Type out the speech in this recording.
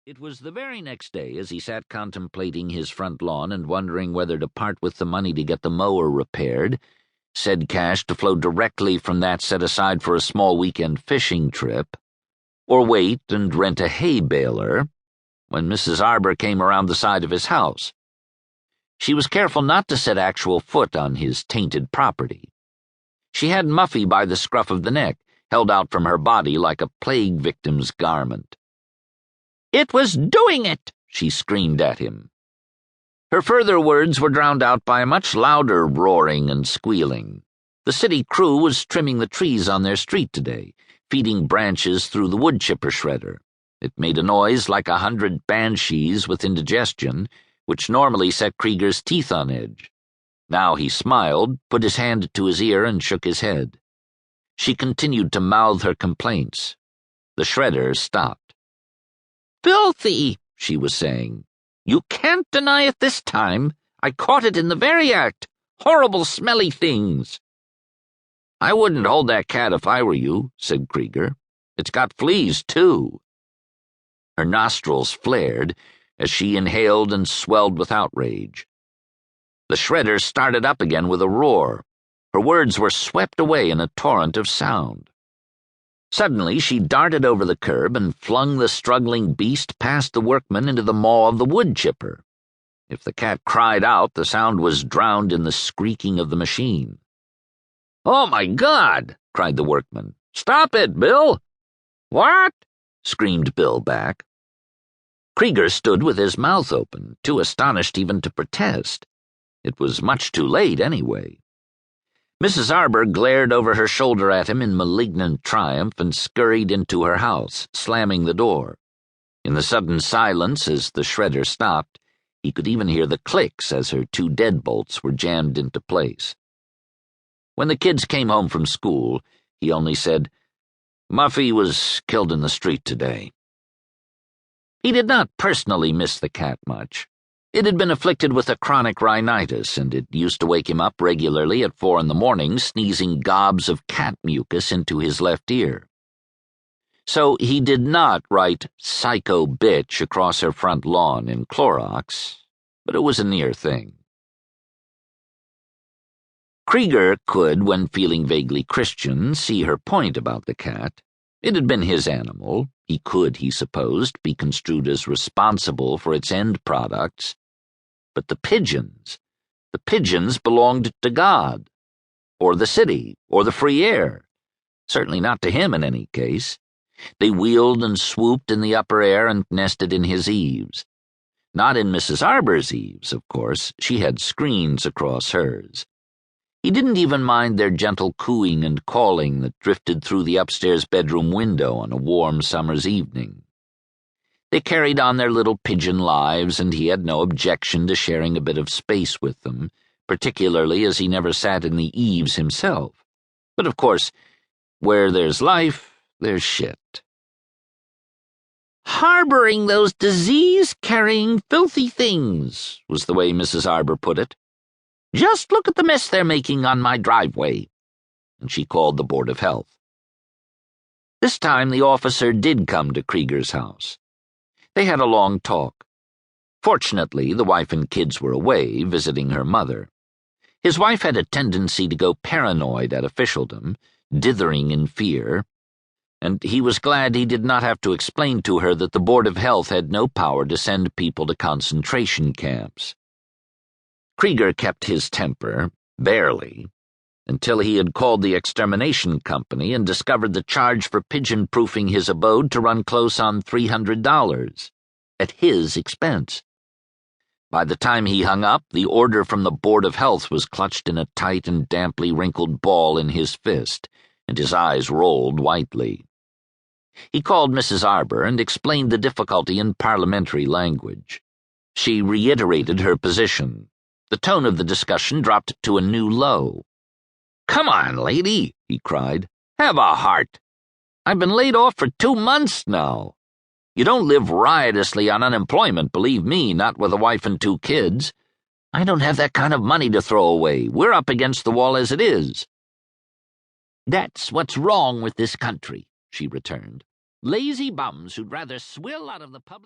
It was the very next day, as he sat contemplating his front lawn and wondering whether to part with the money to get the mower repaired, said cash to flow directly from that set aside for a small weekend fishing trip, or wait and rent a hay baler, when Mrs. Arbor came around the side of his house. She was careful not to set actual foot on his tainted property. She had Muffy by the scruff of the neck, held out from her body like a plague victim's garment. "It was doing it!" she screamed at him. Her further words were drowned out by a much louder roaring and squealing. The city crew was trimming the trees on their street today, feeding branches through the wood chipper shredder. It made a noise like 100 banshees with indigestion, which normally set Krieger's teeth on edge. Now he smiled, put his hand to his ear, and shook his head. She continued to mouth her complaints. The shredder stopped. "Filthy," she was saying. "You can't deny it this time. I caught it in the very act. Horrible smelly things." "I wouldn't hold that cat if I were you," said Krieger. "It's got fleas, too." Her nostrils flared as she inhaled and swelled with outrage. The shredder started up again with a roar. Her words were swept away in a torrent of sound. Suddenly she darted over the curb and flung the struggling beast past the workman into the maw of the wood chipper. If the cat cried out, the sound was drowned in the squeaking of the machine. "Oh, my God!" cried the workman. "Stop it, Bill!" "What?" screamed Bill back. Krieger stood with his mouth open, too astonished even to protest. It was much too late, anyway. Mrs. Arbor glared over her shoulder at him in malignant triumph and scurried into her house, slamming the door. In the sudden silence as the shredder stopped, he could even hear the clicks as her 2 deadbolts were jammed into place. When the kids came home from school, he only said, "Muffy was killed in the street today." He did not personally miss the cat much. It had been afflicted with a chronic rhinitis, and it used to wake him up regularly at 4 a.m, sneezing gobs of cat mucus into his left ear. So he did not write "psycho bitch" across her front lawn in Clorox, but it was a near thing. Krieger could, when feeling vaguely Christian, see her point about the cat. It had been his animal. He could, he supposed, be construed as responsible for its end products. But the pigeons belonged to God, or the city, or the free air. Certainly not to him in any case. They wheeled and swooped in the upper air and nested in his eaves. Not in Mrs. Arbor's eaves, of course. She had screens across hers. He didn't even mind their gentle cooing and calling that drifted through the upstairs bedroom window on a warm summer's evening. They carried on their little pigeon lives, and he had no objection to sharing a bit of space with them, particularly as he never sat in the eaves himself. But of course, where there's life, there's shit. "Harboring those disease-carrying filthy things," was the way Mrs. Arbor put it. "Just look at the mess they're making on my driveway." And she called the Board of Health. This time the officer did come to Krieger's house. They had a long talk. Fortunately, the wife and kids were away, visiting her mother. His wife had a tendency to go paranoid at officialdom, dithering in fear, and he was glad he did not have to explain to her that the Board of Health had no power to send people to concentration camps. Krieger kept his temper, barely, until he had called the extermination company and discovered the charge for pigeon-proofing his abode to run close on $300, at his expense. By the time he hung up, the order from the Board of Health was clutched in a tight and damply wrinkled ball in his fist, and his eyes rolled whitely. He called Mrs. Arbor and explained the difficulty in parliamentary language. She reiterated her position. The tone of the discussion dropped to a new low. "Come on, lady," he cried. "Have a heart. I've been laid off for 2 months now. You don't live riotously on unemployment, believe me, not with a wife and 2 kids. I don't have that kind of money to throw away. We're up against the wall as it is." "That's what's wrong with this country," she returned. "Lazy bums who'd rather swill out of the public